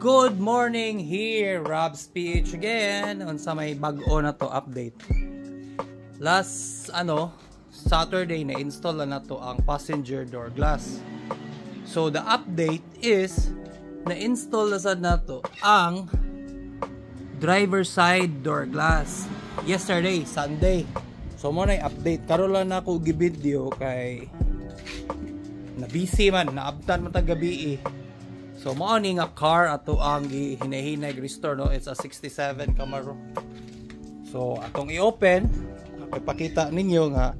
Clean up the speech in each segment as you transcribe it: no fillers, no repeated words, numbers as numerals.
Good morning here, Rob's PH again. Unsa may bag-o na to update. Last Saturday na install na to ang passenger door glass. So the update is na install na sad nato ang driver side door glass yesterday, Sunday. So mo na update karon lang na ako gi-video kay na busy man, naabtan man tag gabi So mao ni nga car ato ang hinahinay restore no. It's a 67 Camaro. So atong i-open, ipakita ninyo nga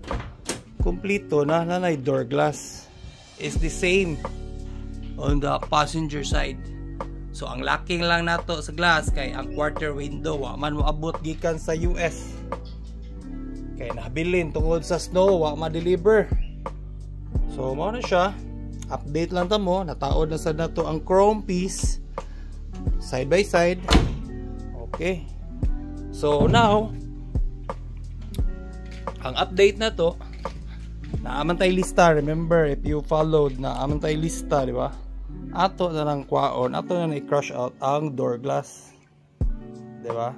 kompleto na nanay door glass. Is the same on the passenger side. So ang locking lang nato sa glass kay ang quarter window wa man moabot gikan sa US. Kay nabilin tungod sa snow wa ma-deliver. So mao na siya. Update lang tamo, nataod na sad nato ang chrome piece side by side. Okay. So now ang update na to, naaman tay lista. Remember, if you followed, naaman tay lista, di ba? Ato na lang kwaon, ato na i-crush out ang door glass. Di ba?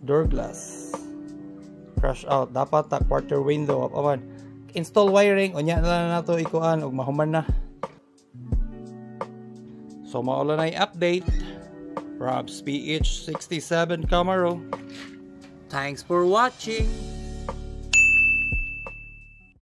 Door glass. Crush out. Dapat ta quarter window up aman. Install wiring, unya na lang nato ikuan ug mahuman na. So maula na i-update. Rob's PH 67 Camaro. Thanks for watching.